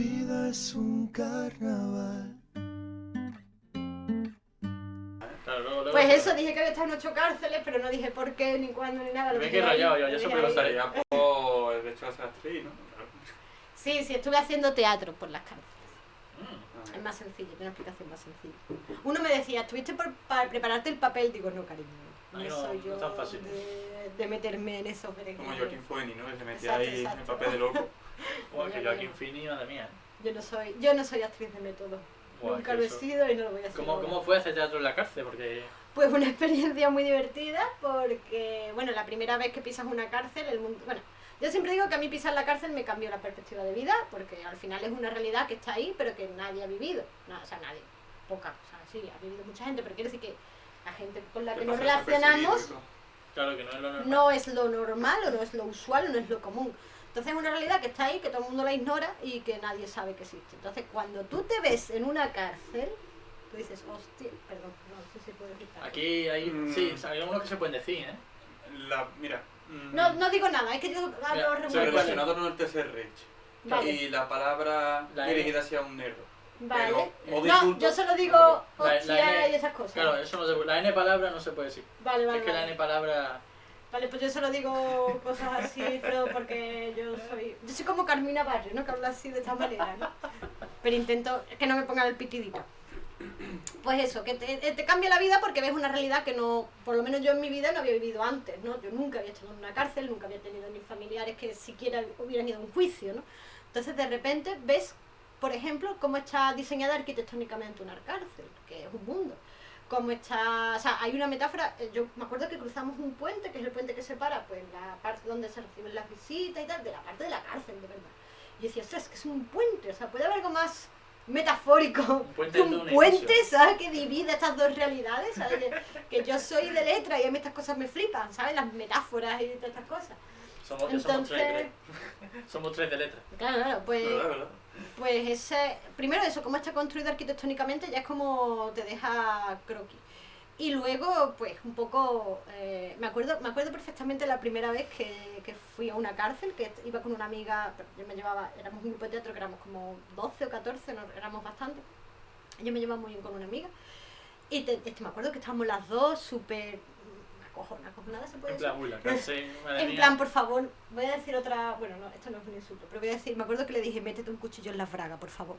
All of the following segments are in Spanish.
vida es un carnaval. Claro, luego Pues eso, dije que había estado en 8 cárceles, pero no dije por qué, ni cuándo, ni nada. Lo Me he dejé ahí, rayado, yo lo siempre dejé lo ahí. sabía. Por el hecho de ser actriz, ¿no? Claro. Sí, estuve haciendo teatro por las cárceles. Ah, Es más sencillo, tiene una explicación más sencilla. Uno me decía, ¿estuviste para prepararte el papel? Digo, no, cariño, no Ay, soy no yo es tan fácil. de meterme en esos Como berenjenas. Joaquín Phoenix, ¿no? Que se metía Exacto, ahí en exacto. papel de loco. Buah, que Joaquín Phoenix, madre mía. Yo no soy actriz de método. Buah, Nunca que lo he eso. sido y no lo voy a hacer. ¿Cómo ahora. fue hacer teatro en la cárcel? Porque... Pues una experiencia muy divertida porque, bueno, la primera vez que pisas una cárcel, el mundo... Bueno, yo siempre digo que a mí pisar la cárcel me cambió la perspectiva de vida porque al final es una realidad que está ahí pero que nadie ha vivido. No, o sea, nadie. Poca. O sea, sí, ha vivido mucha gente, pero quiere decir que la gente con la que nos pasa desapercibido relacionamos y todo. Claro que no es lo normal. no es lo normal o no es lo usual o no es lo común. Entonces es una realidad que está ahí, que todo el mundo la ignora y que nadie sabe que existe. Entonces cuando tú te ves en una cárcel, tú dices, hostia, perdón, no sé si puedo decir algo. Aquí hay... Sí, hay algunos que se pueden decir, ¿eh? Mira. No digo nada, es que yo Mira, hablo soy remueve. Relacionado con el tercer Reich. Vale. Y la palabra La dirigida hacia un negro. Vale. Pero, o de No, insulto, yo solo digo La hostia N- y esas cosas. Claro, eso no se puede... La N palabra no se puede decir. Vale, Es que la vale. N palabra... Vale, pues yo solo digo cosas así, pero porque yo soy como Carmina Barrio, ¿no? Que habla así de esta manera, ¿no? Pero intento que no me pongan el pitidito. Pues eso, que te cambia la vida porque ves una realidad que no, por lo menos yo en mi vida no había vivido antes, ¿no? Yo nunca había estado en una cárcel, nunca había tenido ni familiares que siquiera hubieran ido a un juicio, ¿no? Entonces de repente ves, por ejemplo, cómo está diseñada arquitectónicamente una cárcel, que es un mundo. Cómo está, o sea, hay una metáfora, yo me acuerdo que cruzamos un puente, que es el puente que separa, pues, la parte donde se reciben las visitas y tal, de la parte de la cárcel, de verdad. Y yo decía, ostras, es que es un puente, o sea, puede haber algo más metafórico puente que de un un puente, edificio. ¿sabes? Que divide estas dos realidades, ¿sabes? Que yo soy de letra y a mí estas cosas me flipan, ¿sabes? Las metáforas y todas estas cosas. Somos Entonces, tres. Somos tres de letra. claro, pues... ¿Verdad? Pues ese, primero eso, cómo está construido arquitectónicamente ya es como te deja croquis. Y luego, pues un poco, me acuerdo perfectamente la primera vez que fui a una cárcel, que iba con una amiga, yo me llevaba, éramos un grupo de teatro que éramos como 12 o 14, no, éramos bastante. Yo me llevaba muy bien con una amiga. Y me acuerdo que estábamos las dos súper acojonadas, se puede En decir. plan, uy, la cárcel, madre En mía. plan, por favor, voy a decir otra... Bueno, no, esto no es un insulto, pero voy a decir... Me acuerdo que le dije, métete un cuchillo en la braga, por favor.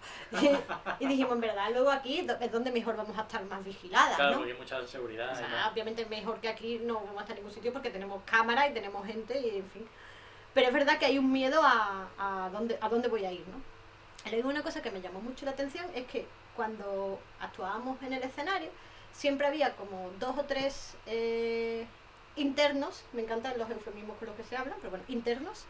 Y dijimos, en verdad, luego aquí es donde mejor vamos a estar más vigiladas, Claro, ¿no? porque hay mucha seguridad. O y sea, tal. obviamente mejor que aquí no vamos a estar en ningún sitio porque tenemos cámara y tenemos gente y, en fin. Pero es verdad que hay un miedo a dónde voy a ir, ¿no? Y luego una cosa que me llamó mucho la atención es que cuando actuábamos en el escenario, siempre había como 2 o 3... internos, me encantan los eufemismos con los que se hablan, pero bueno, internos,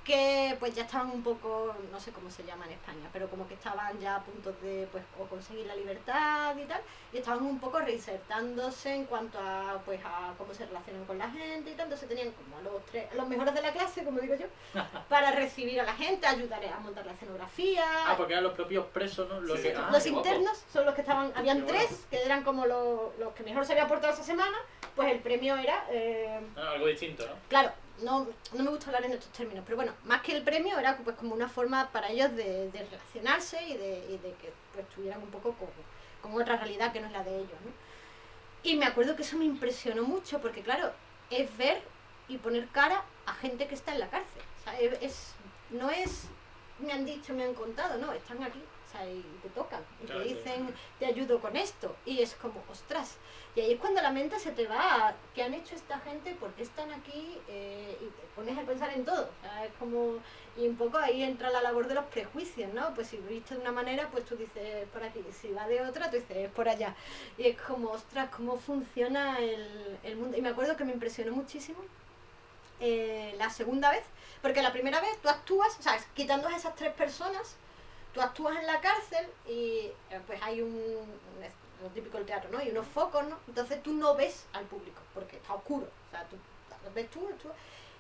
que pues ya estaban un poco, no sé cómo se llama en España, pero como que estaban ya a punto de pues o conseguir la libertad y tal, y estaban un poco reinsertándose en cuanto a pues a cómo se relacionan con la gente y tal, entonces tenían como a los mejores de la clase, como digo yo, para recibir a la gente, ayudar a montar la escenografía. Ah, porque eran los propios presos, ¿no? Los Sí, que... sí. Ah, Los qué guapo. internos son los que estaban, habían Qué guapo. 3 que eran como los que mejor se había portado esa semana, pues el premio era Ah, algo distinto, ¿no? claro, no me gusta hablar en estos términos, pero bueno, más que el premio era pues como una forma para ellos de relacionarse y de que pues tuvieran un poco con otra realidad que no es la de ellos, ¿no? Y me acuerdo que eso me impresionó mucho porque claro, es ver y poner cara a gente que está en la cárcel. O sea, no es, me han dicho, me han contado, no, están aquí. O sea, y te tocan, y Claro, te sí. dicen, te ayudo con esto, y es como, ostras, y ahí es cuando la mente se te va, ¿qué han hecho esta gente? ¿Por qué están aquí? Y te pones a pensar en todo, o sea, es como, y un poco ahí entra la labor de los prejuicios, ¿no? Pues si lo viste de una manera, pues tú dices, por aquí, si va de otra, tú dices, es por allá, y es como, ostras, cómo funciona el mundo, y me acuerdo que me impresionó muchísimo la segunda vez, porque la primera vez tú actúas, o sea, quitando a esas 3 personas, tú actúas en la cárcel y pues hay lo típico del teatro, ¿no? Hay unos focos, ¿no? Entonces tú no ves al público porque está oscuro. O sea, tú ves tú.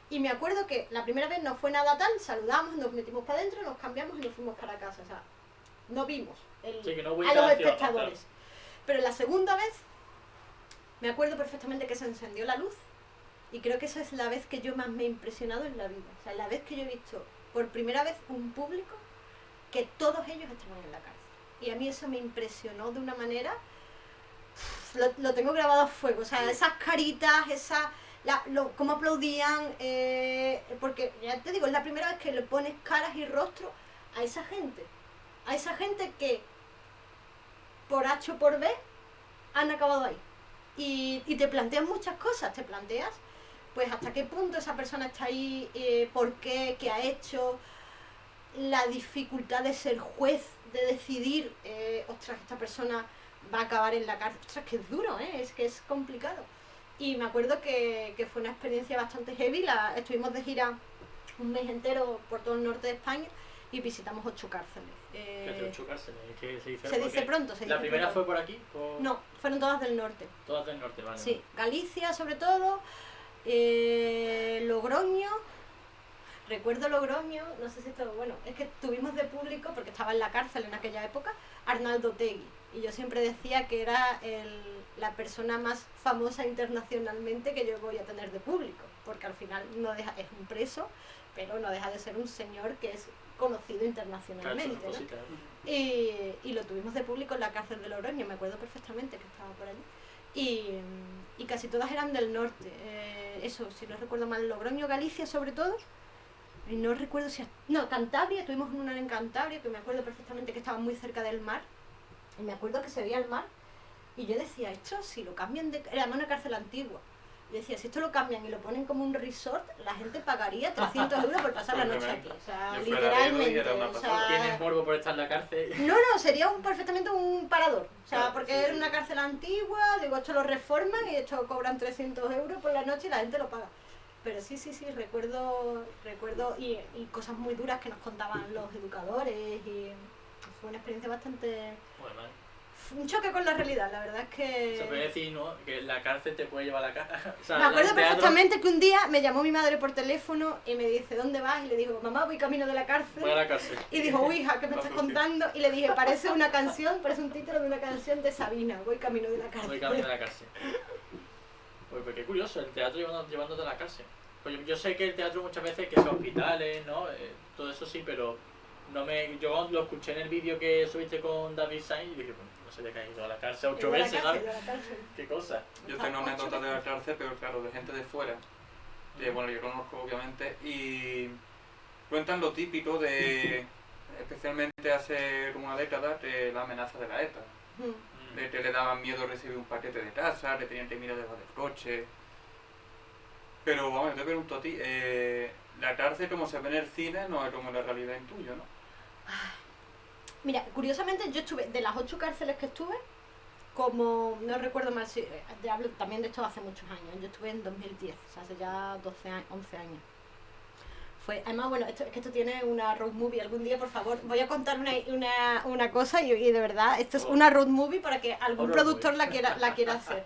Y me acuerdo que la primera vez no fue nada tal, saludamos, nos metimos para adentro, nos cambiamos y nos fuimos para casa. O sea, no vimos Sí, que no hubo a los interacción, ¿no? espectadores. Pero la segunda vez me acuerdo perfectamente que se encendió la luz y creo que esa es la vez que yo más me he impresionado en la vida. O sea, la vez que yo he visto por primera vez un público que todos ellos estaban en la cárcel. Y a mí eso me impresionó de una manera, lo tengo grabado a fuego, o sea, esas caritas, cómo aplaudían, porque ya te digo, es la primera vez que le pones caras y rostro a esa gente que por H o por B han acabado ahí. Y te planteas muchas cosas, te planteas pues hasta qué punto esa persona está ahí, por qué, qué ha hecho, la dificultad de ser juez, de decidir, ostras, esta persona va a acabar en la cárcel, ostras, que es duro, es que es complicado. Y me acuerdo que fue una experiencia bastante heavy, estuvimos de gira un mes entero por todo el norte de España y visitamos 8 cárceles. Fíjate, 8 cárceles, es que se dice, Se dice pronto, se dice ¿La primera pronto. fue por aquí? No, fueron todas del norte. Todas del norte, vale. Sí, Galicia sobre todo, Logroño, recuerdo Logroño, no sé si esto, bueno, es que tuvimos de público, porque estaba en la cárcel en aquella época, Arnaldo Otegi, y yo siempre decía que era la persona más famosa internacionalmente que yo voy a tener de público, porque al final es un preso, pero no deja de ser un señor que es conocido internacionalmente, ¿no? Y lo tuvimos de público en la cárcel de Logroño, me acuerdo perfectamente que estaba por allí. Y casi todas eran del norte, eso, si no recuerdo mal, Logroño, Galicia sobre todo, y no recuerdo si... No, Cantabria, tuvimos una en Cantabria, que me acuerdo perfectamente que estaba muy cerca del mar, y me acuerdo que se veía el mar, y yo decía, esto si lo cambian de... Era una cárcel antigua, y decía, si esto lo cambian y lo ponen como un resort, la gente pagaría 300 euros por pasar la noche aquí, o sea, literalmente, o sea... ¿Tienes morbo por estar en la cárcel? No, sería perfectamente un parador, o sea, Claro, porque sí, era sí. una cárcel antigua, digo, esto lo reforman y esto cobran 300 euros por la noche y la gente lo paga. Pero sí, recuerdo y cosas muy duras que nos contaban los educadores y fue una experiencia bastante... Bueno, un choque con la realidad, la verdad es que... se puede decir, ¿no? Que la cárcel te puede llevar a la cárcel. O sea, Me acuerdo el teatro- perfectamente que un día me llamó mi madre por teléfono y me dice, ¿dónde vas? Y le digo, mamá, voy camino de la cárcel. Voy a la cárcel. Y dijo, uy, hija, ¿qué me estás contando? Y le dije, parece una canción, parece un título de una canción de Sabina, voy camino de la cárcel. Voy camino a la cárcel. Pues qué curioso, el teatro llevándote a la cárcel. Pues yo sé que el teatro muchas veces, que son hospitales, ¿no? Todo eso sí, pero yo cuando lo escuché en el vídeo que subiste con David Sainz y dije, bueno, no sé de qué ha ido a la cárcel 8 veces, ¿sabes? Qué cosa. Yo tengo anécdotas de la cárcel, pero claro, de gente de fuera. Bueno, yo conozco obviamente, y cuentan lo típico de, especialmente hace como una década, de la amenaza de la ETA. De que le daban miedo recibir un paquete de casa, le tenían que mirar debajo del coche. Pero vamos, te pregunto a ti, la cárcel como se ve en el cine no es como la realidad en tuyo, ¿no? Mira, curiosamente yo estuve, de las 8 cárceles que estuve, como, no recuerdo mal si, hablo también de esto hace muchos años, yo estuve en 2010, o sea, hace ya 11 años. Además, bueno, esto tiene una road movie, algún día, por favor, voy a contar una cosa y de verdad, esto es una road movie para que algún productor la quiera hacer.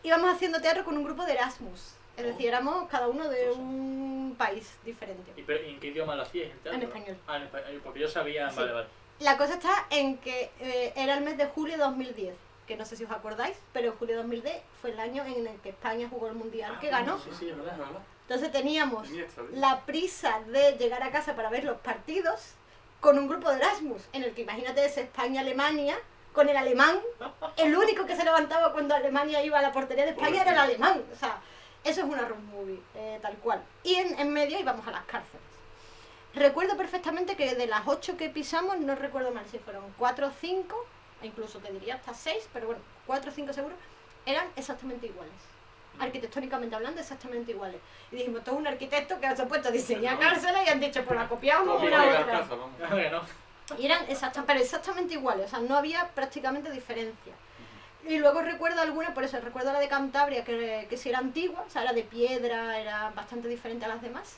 Íbamos haciendo teatro con un grupo de Erasmus, es decir, éramos cada uno de un país diferente. ¿Y en qué idioma lo hacías? ¿En teatro? En español. En español, porque yo sabía, Sí. vale. La cosa está en que era el mes de julio de 2010, que no sé si os acordáis, pero julio de 2010 fue el año en el que España jugó el Mundial, que ganó. Sí, es verdad. Entonces teníamos Iniesta, ¿sí? la prisa de llegar a casa para ver los partidos con un grupo de Erasmus, en el que imagínate ese España-Alemania, con el alemán, el único que se levantaba cuando Alemania iba a la portería de España era el alemán, o sea, eso es una road movie, tal cual. Y en medio íbamos a las cárceles. Recuerdo perfectamente que de las 8 que pisamos, no recuerdo mal si fueron 4 o 5, incluso te diría hasta 6, pero bueno, 4 o 5 seguro, eran exactamente iguales. Arquitectónicamente hablando, exactamente iguales. Y dijimos, todo un arquitecto que se ha puesto a diseñar cárceles y han dicho, pues la copiamos una a otra. Y eran exactamente iguales, o sea, no había prácticamente diferencia. Y luego recuerdo alguna, por eso recuerdo la de Cantabria, que sí era antigua, o sea, era de piedra, era bastante diferente a las demás.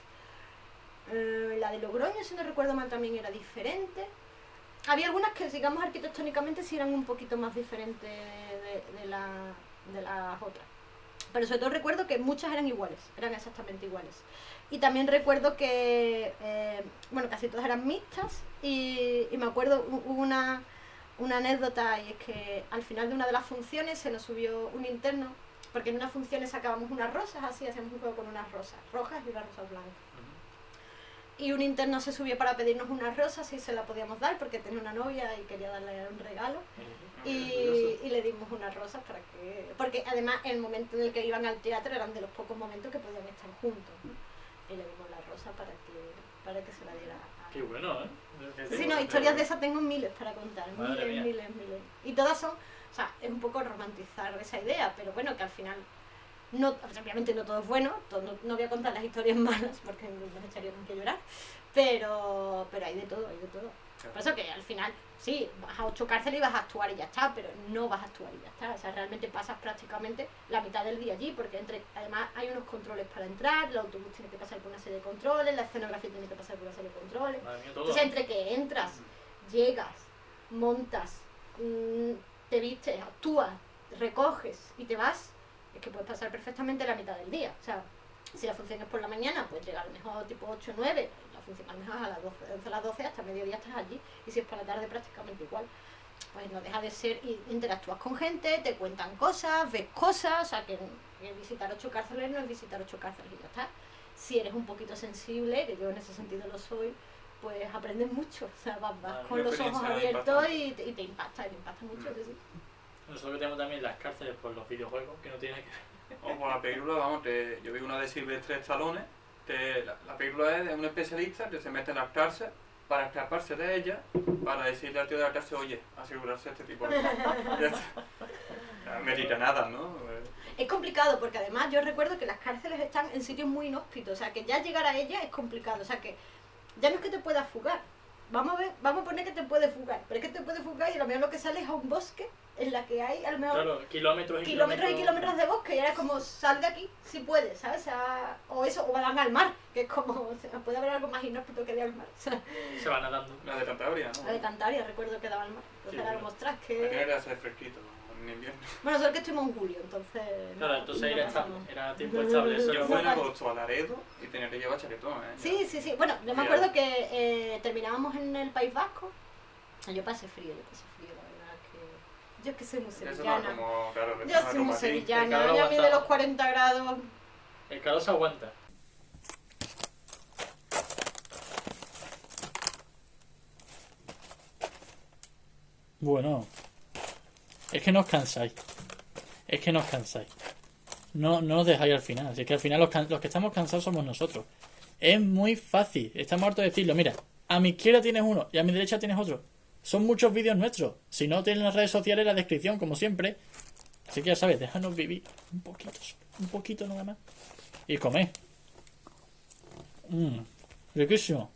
La de Logroño, si no recuerdo mal, también era diferente. Había algunas que, digamos, arquitectónicamente sí eran un poquito más diferentes de las otras. Pero sobre todo recuerdo que muchas eran iguales, eran exactamente iguales. Y también recuerdo que, bueno, casi todas eran mixtas y me acuerdo, hubo una anécdota, y es que al final de una de las funciones se nos subió un interno, porque en unas funciones sacábamos unas rosas, así hacíamos un juego con unas rosas rojas y unas rosas blancas. Y un interno se subió para pedirnos una rosa, si se la podíamos dar, porque tenía una novia y quería darle un regalo. Y le dimos unas rosas para que... Porque además el momento en el que iban al teatro eran de los pocos momentos que podían estar juntos, ¿no? Y le dimos la rosa para que se la diera a... Qué bueno, ¿eh? Sí, no, historias de esas tengo miles para contar, Madre mía. miles. Y todas son, o sea, es un poco romantizar esa idea, pero bueno, que al final, no, obviamente no todo es bueno, no voy a contar las historias malas porque nos echaríamos que llorar, pero hay de todo, hay de todo. Por eso que al final, sí, vas a 8 cárceles y vas a actuar y ya está, pero no vas a actuar y ya está. O sea, realmente pasas prácticamente la mitad del día allí, porque además hay unos controles para entrar, el autobús tiene que pasar por una serie de controles, la escenografía tiene que pasar por una serie de controles. Madre mía, todo. Entonces, entre que entras, llegas, montas, te vistes, actúas, recoges y te vas, es que puedes pasar perfectamente la mitad del día. O sea, si la función es por la mañana, pues llega a lo mejor tipo 8 o 9, la función a lo mejor a las 12, desde las 12 hasta mediodía estás allí, y si es por la tarde prácticamente igual. Pues no deja de ser, y interactúas con gente, te cuentan cosas, ves cosas, o sea que visitar 8 cárceles no es visitar 8 cárceles y ya está. Si eres un poquito sensible, que yo en ese sentido lo soy, pues aprendes mucho, o sea, vas con los ojos abiertos y te impacta mucho, sí, sí. Nosotros tenemos también las cárceles por los videojuegos, que no tiene que ver. O por la película, vamos, yo vi una de Sylvester Stallone, la película es de un especialista que se mete en las cárceles para escaparse de ella, para decirle al tío de la cárcel, oye, asegurarse este tipo de cosas. Ya está. Merita nada, ¿no? Es complicado porque además yo recuerdo que las cárceles están en sitios muy inhóspitos, o sea que ya llegar a ellas es complicado, o sea que ya no es que te puedas fugar, vamos a poner que te puedes fugar, pero es que te puedes fugar y a lo mejor lo que sale es a un bosque en la que hay a lo mejor Claro, kilómetros y kilómetros de bosque y ahora es como sal de aquí si puedes, ¿sabes? O eso, o van al mar, que es como, o sea, puede haber algo más inhóspito que de al mar. O sea, Se van nadando. La de Cantabria, ¿no? la de Cantabria recuerdo que daba al mar, entonces Sí, era bueno. como ostras Aquí no que... era hacer fresquito, en invierno. Bueno, solo que estuvimos en julio, entonces... Claro, no, entonces no era, pasamos. era tiempo estable. Eso Yo no fui en No, agosto a Laredo y tenía que llevar chaquetón, ¿eh? Sí, sí, sí. Bueno, yo me acuerdo que terminábamos en el País Vasco. Yo pasé frío, la verdad que... Yo es que soy muy Eso no es sevillana. como, claro, que Yo tenga soy ropa muy así. El sevillana. calor Yo a mí de aguantaba. los 40 grados... El calor se aguanta. Bueno, es que no os cansáis. Es que no os cansáis. No os dejáis al final. Así que al final los que estamos cansados somos nosotros. Es muy fácil. Estamos hartos de decirlo. Mira, a mi izquierda tienes uno y a mi derecha tienes otro. Son muchos vídeos nuestros. Si no, tienen las redes sociales en la descripción, como siempre. Así que ya sabes, déjanos vivir un poquito nada más. Y comer. Riquísimo.